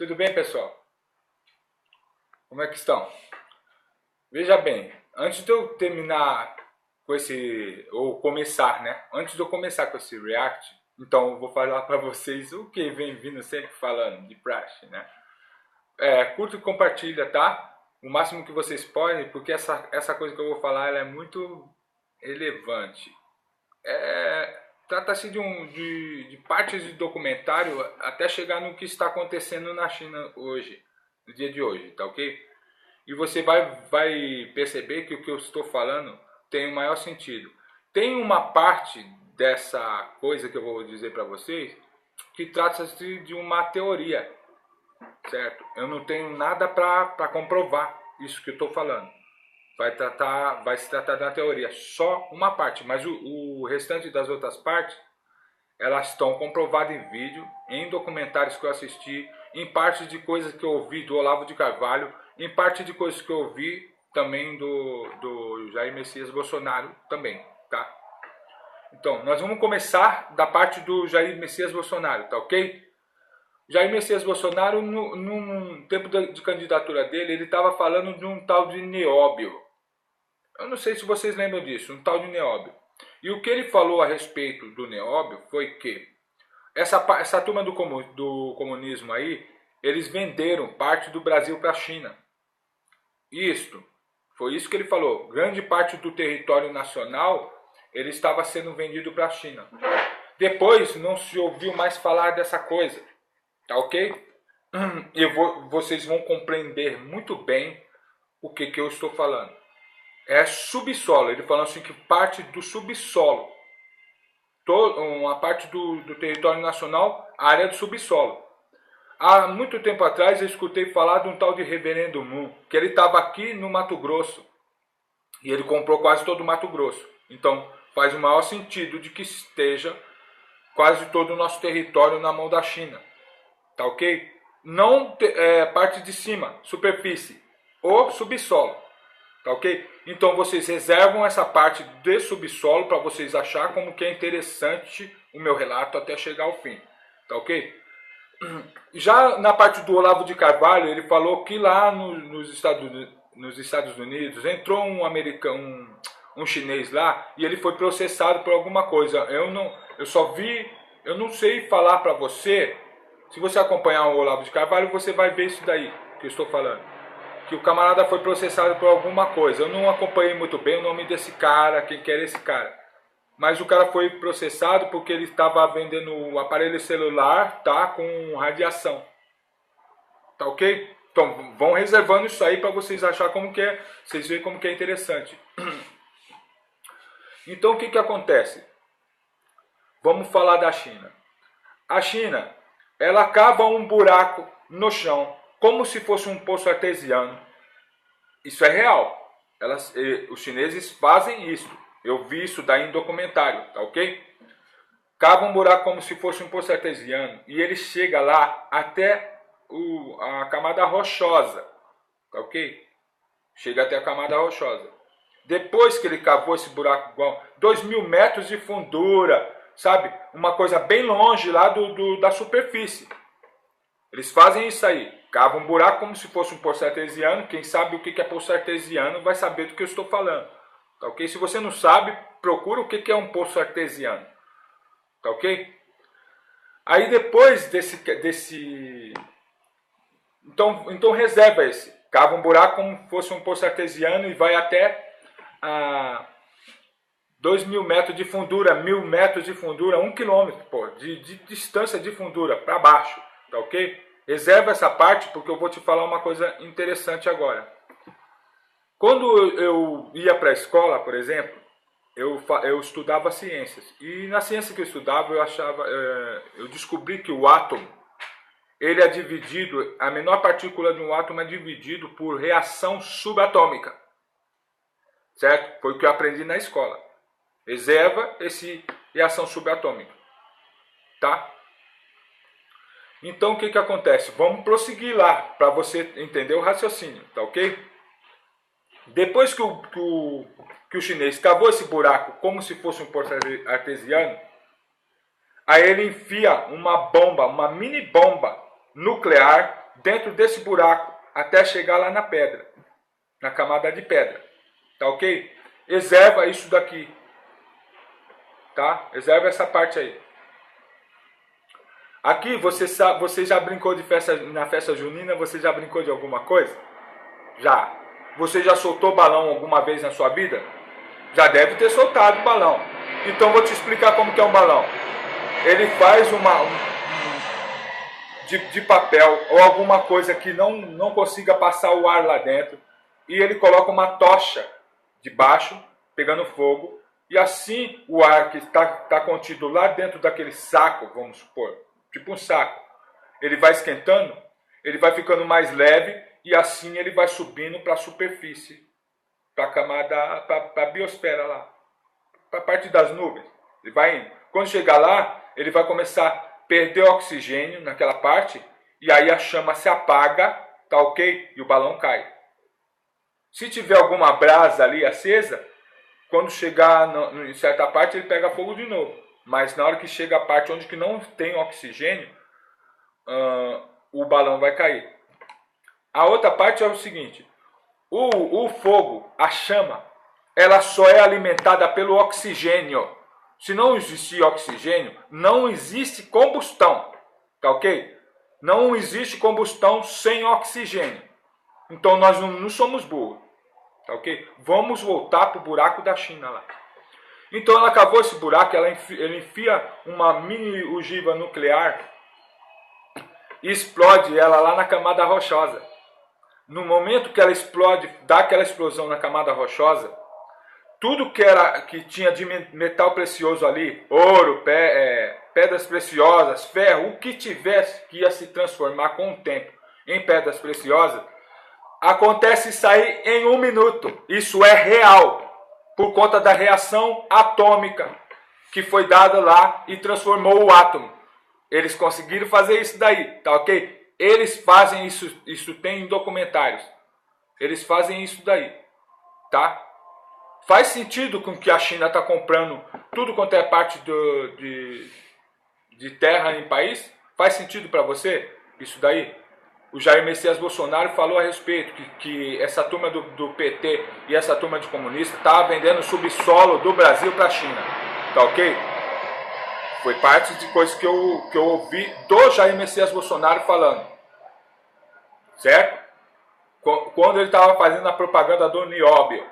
Tudo bem, pessoal? Como é que estão? Veja bem, antes de eu terminar com esse, ou começar, né? Antes de eu começar com esse React, então eu vou falar para vocês o que vem vindo sempre falando de praxe, né? Curta e compartilha, tá? O máximo que vocês podem, porque essa coisa que eu vou falar ela é muito relevante. Trata-se de partes de documentário até chegar no que está acontecendo na China hoje, no dia de hoje, tá ok? E você vai perceber que o que eu estou falando tem o maior sentido. Tem uma parte dessa coisa que eu vou dizer para vocês que trata-se de uma teoria, certo? Eu não tenho nada para comprovar isso que eu estou falando. Vai se tratar da teoria, só uma parte, mas o restante das outras partes, elas estão comprovadas em vídeo, em documentários que eu assisti, em parte de coisas que eu ouvi do Olavo de Carvalho, em parte de coisas que eu ouvi também do Jair Messias Bolsonaro também, tá? Então, nós vamos começar da parte do Jair Messias Bolsonaro, tá ok? Jair Messias Bolsonaro, num tempo de candidatura dele, ele estava falando de um tal de Nióbio. Eu não sei se vocês lembram disso, um tal de Nióbio. E o que ele falou a respeito do Nióbio foi que essa turma do comunismo aí, eles venderam parte do Brasil para a China. Foi isso que ele falou. Grande parte do território nacional, ele estava sendo vendido para a China. Depois não se ouviu mais falar dessa coisa, tá ok? Vocês vão compreender muito bem o que eu estou falando. É subsolo, ele falou assim que parte do subsolo, uma parte do território nacional, a área do subsolo. Há muito tempo atrás eu escutei falar de um tal de Reverendo Moon, que ele estava aqui no Mato Grosso, e ele comprou quase todo o Mato Grosso. Então faz o maior sentido de que esteja quase todo o nosso território na mão da China, tá ok? Não parte de cima, superfície, ou subsolo. Tá ok? Então vocês reservam essa parte de subsolo para vocês achar como que é interessante o meu relato até chegar ao fim. Tá ok? Já na parte do Olavo de Carvalho, ele falou que lá nos Estados Unidos entrou um americano, um chinês lá, e ele foi processado por alguma coisa. Eu não sei falar para você. Se você acompanhar o Olavo de Carvalho, você vai ver isso daí que eu estou falando. Que o camarada foi processado por alguma coisa. Eu não acompanhei muito bem o nome desse cara, quem que era esse cara. Mas o cara foi processado porque ele estava vendendo o aparelho celular, tá, com radiação. Tá ok? Então vão reservando isso aí para vocês acharem como que é, vocês verem como que é interessante. Então o que acontece? Vamos falar da China. A China, ela cava um buraco no chão, como se fosse um poço artesiano. Isso é real. Os chineses fazem isso. Eu vi isso daí em documentário, tá ok? Cava um buraco como se fosse um poço artesiano e ele chega lá até a camada rochosa, tá ok? Chega até a camada rochosa. Depois que ele cavou esse buraco igual 2.000 metros de fundura, sabe? Uma coisa bem longe lá da superfície. Eles fazem isso aí. Cava um buraco como se fosse um poço artesiano. Quem sabe o que é poço artesiano vai saber do que eu estou falando. Tá ok? Se você não sabe, procura o que é um poço artesiano. Tá ok? Aí depois desse... Então reserva esse. Cava um buraco como se fosse um poço artesiano e vai até 2.000 metros de fundura, 1.000 metros de fundura, 1 quilômetro de distância de fundura para baixo. Tá ok? Reserva essa parte porque eu vou te falar uma coisa interessante agora. Quando eu ia para a escola, por exemplo, eu estudava ciências. E na ciência que eu estudava, eu descobri que o átomo, ele é dividido, a menor partícula de um átomo é dividido por reação subatômica. Certo? Foi o que eu aprendi na escola. Reserva esse reação subatômica. Tá? Então o que acontece? Vamos prosseguir lá para você entender o raciocínio, tá ok? Depois que o chinês cavou esse buraco como se fosse um poço artesiano, aí ele enfia uma bomba, uma mini bomba nuclear dentro desse buraco até chegar lá na pedra, na camada de pedra. Tá ok? Reserva isso daqui. Tá? Reserva essa parte aí. Aqui você já brincou de festa, na festa junina? Você já brincou de alguma coisa? Já. Você já soltou balão alguma vez na sua vida? Já deve ter soltado balão. Então vou te explicar como que é um balão. Ele faz de papel ou alguma coisa que não consiga passar o ar lá dentro. E ele coloca uma tocha debaixo, pegando fogo. E assim o ar que está contido lá dentro daquele saco, vamos supor, tipo um saco, ele vai esquentando, ele vai ficando mais leve e assim ele vai subindo para a superfície, para a camada, para a biosfera lá, para a parte das nuvens. Ele vai indo. Quando chegar lá, ele vai começar a perder oxigênio naquela parte e aí a chama se apaga, tá ok? E o balão cai. Se tiver alguma brasa ali acesa, quando chegar em certa parte ele pega fogo de novo. Mas na hora que chega a parte onde que não tem oxigênio, o balão vai cair. A outra parte é o seguinte: o fogo, a chama, ela só é alimentada pelo oxigênio. Se não existir oxigênio, não existe combustão. Tá ok? Não existe combustão sem oxigênio. Então nós não somos burros. Tá ok? Vamos voltar para o buraco da China lá. Então ela cavou esse buraco, ela enfia uma mini ogiva nuclear e explode ela lá na camada rochosa. No momento que ela explode, dá aquela explosão na camada rochosa, tudo que tinha de metal precioso ali, ouro, pedras preciosas, ferro, o que tivesse que ia se transformar com o tempo em pedras preciosas, acontece sair em 1 minuto. Isso é real, por conta da reação atômica que foi dada lá e transformou o átomo. Eles conseguiram fazer isso daí, tá ok? Eles fazem isso tem em documentários. Eles fazem isso daí, tá? Faz sentido com que a China está comprando tudo quanto é parte de terra em país? Faz sentido para você isso daí? O Jair Messias Bolsonaro falou a respeito que essa turma do PT e essa turma de comunista estava vendendo subsolo do Brasil para a China. Tá ok? Foi parte de coisas que eu ouvi do Jair Messias Bolsonaro falando. Certo? Quando ele estava fazendo a propaganda do Nióbio,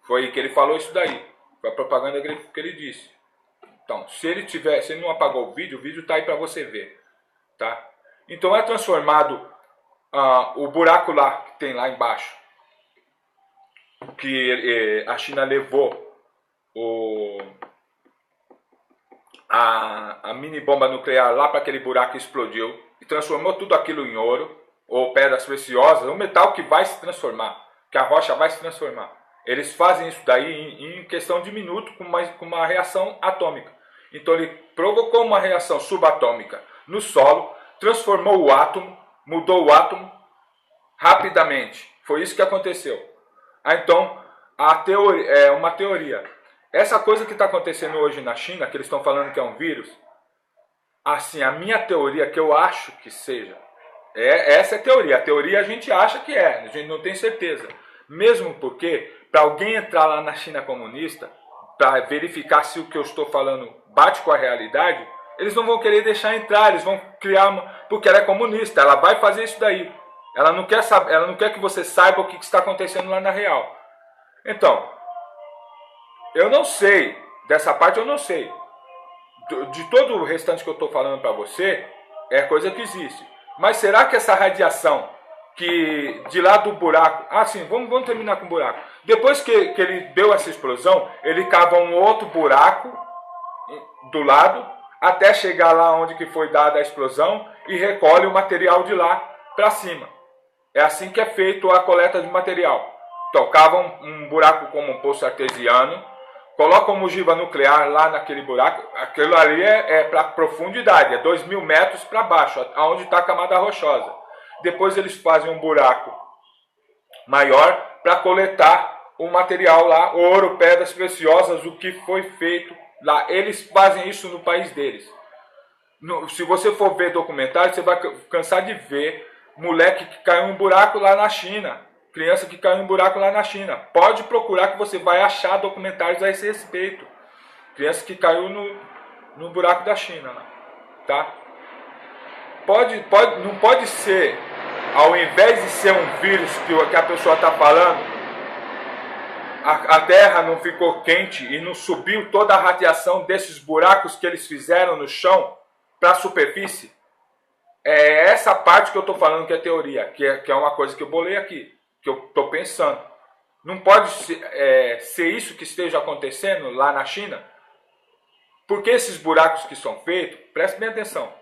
foi que ele falou isso daí. Foi a propaganda que ele disse. Então, se ele não apagou o vídeo está aí para você ver. Tá? Então é transformado o buraco lá que tem lá embaixo, que a China levou a mini bomba nuclear lá para aquele buraco que explodiu e transformou tudo aquilo em ouro ou pedras preciosas, um metal que vai se transformar, que a rocha vai se transformar. Eles fazem isso daí em questão de minuto com uma reação atômica. Então ele provocou uma reação subatômica no solo, transformou o átomo, mudou o átomo rapidamente. Foi isso que aconteceu. Então, é uma teoria. Essa coisa que está acontecendo hoje na China, que eles estão falando que é um vírus, assim, a minha teoria, que eu acho que seja, essa é a teoria. A teoria a gente acha que a gente não tem certeza. Mesmo porque, para alguém entrar lá na China comunista, para verificar se o que eu estou falando bate com a realidade, eles não vão querer deixar entrar, eles vão criar porque ela é comunista, ela vai fazer isso daí. Ela não quer saber, ela não quer que você saiba o que está acontecendo lá na real. Então, eu não sei, dessa parte eu não sei. De todo o restante que eu estou falando para você, é coisa que existe. Mas será que essa radiação que de lá do buraco... sim, vamos terminar com o buraco. Depois que ele deu essa explosão, ele cava um outro buraco do lado, até chegar lá onde que foi dada a explosão e recolhe o material de lá para cima. É assim que é feito a coleta de material. Então, cavam um buraco como um poço artesiano, colocam uma ogiva nuclear lá naquele buraco. Aquilo ali é para profundidade, é 2.000 metros para baixo, aonde está a camada rochosa. Depois eles fazem um buraco maior para coletar o material lá, ouro, pedras preciosas, o que foi feito lá. Eles fazem isso no país deles. Se você for ver documentário, você vai cansar de ver moleque que caiu em um buraco lá na China, criança que caiu em um buraco lá na China. Pode procurar que você vai achar documentários a esse respeito. Criança que caiu no buraco da China, tá? Não pode ser, ao invés de ser um vírus que a pessoa está falando, a Terra não ficou quente e não subiu toda a radiação desses buracos que eles fizeram no chão para a superfície. É essa parte que eu estou falando que é teoria, que é uma coisa que eu bolei aqui, que eu estou pensando. Não pode ser isso que esteja acontecendo lá na China, porque esses buracos que são feitos, preste bem atenção,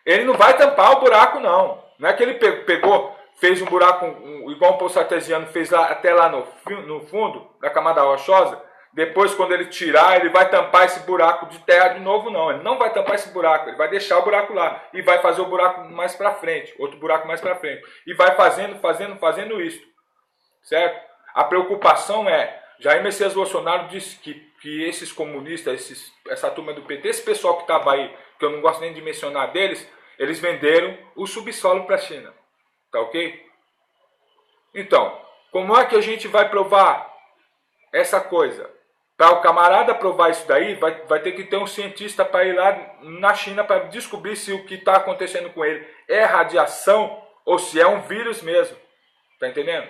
ele não vai tampar o buraco não. Não é que ele pegou, fez um buraco igual um poço artesiano, fez até lá no fundo da camada rochosa. Depois, quando ele tirar, ele vai tampar esse buraco de terra de novo, não. Ele não vai tampar esse buraco, ele vai deixar o buraco lá. E vai fazer o buraco mais para frente, outro buraco mais para frente. E vai fazendo isso. Certo? A preocupação é, Jair Messias Bolsonaro disse que esses comunistas, essa turma do PT, esse pessoal que estava aí, que eu não gosto nem de mencionar deles, eles venderam o subsolo para a China. Tá ok? Então, como é que a gente vai provar essa coisa? Para o camarada provar isso daí, vai ter que ter um cientista para ir lá na China para descobrir se o que está acontecendo com ele é radiação ou se é um vírus mesmo. Tá entendendo?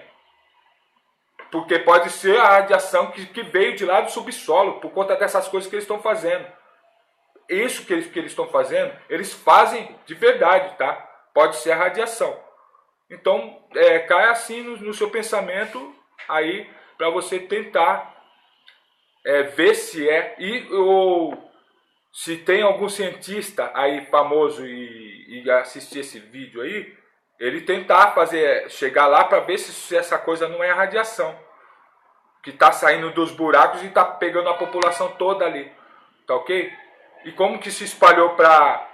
Porque pode ser a radiação que veio de lá do subsolo, por conta dessas coisas que eles estão fazendo. Isso que eles estão fazendo, eles fazem de verdade, tá? Pode ser a radiação. Então, cai assim no seu pensamento aí, para você tentar ver se ou se tem algum cientista aí famoso e assistir esse vídeo aí, ele tentar chegar lá para ver se essa coisa não é a radiação que está saindo dos buracos e está pegando a população toda ali, tá ok? E como que se espalhou tá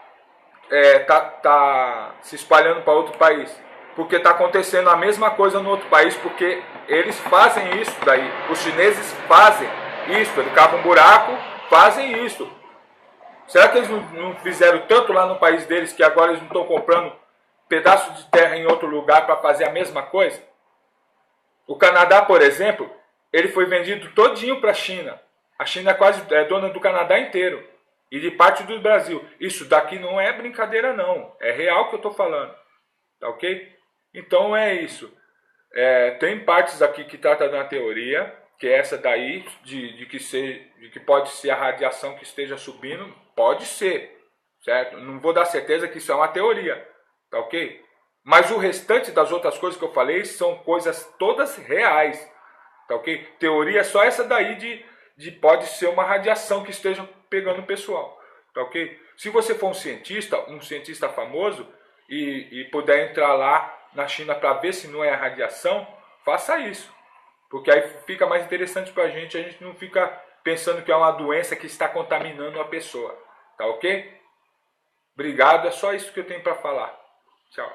se espalhando para outro país? Porque está acontecendo a mesma coisa no outro país, porque eles fazem isso daí, os chineses fazem isso, eles cavam um buraco, fazem isso. Será que eles não fizeram tanto lá no país deles que agora eles não estão comprando pedaço de terra em outro lugar para fazer a mesma coisa? O Canadá, por exemplo, ele foi vendido todinho para a China. A China é dona do Canadá inteiro e de parte do Brasil. Isso daqui não é brincadeira não, é real que eu estou falando, tá ok? Então é isso. Tem partes aqui que tratam da teoria, que é essa daí, de que pode ser a radiação que esteja subindo. Pode ser, certo? Não vou dar certeza que isso é uma teoria, tá ok? Mas o restante das outras coisas que eu falei são coisas todas reais, tá ok? Teoria é só essa daí de pode ser uma radiação que esteja pegando o pessoal, tá ok? Se você for um cientista famoso e puder entrar lá na China para ver se não é a radiação, faça isso. Porque aí fica mais interessante para a gente não fica pensando que é uma doença que está contaminando a pessoa. Tá ok? Obrigado, é só isso que eu tenho para falar. Tchau.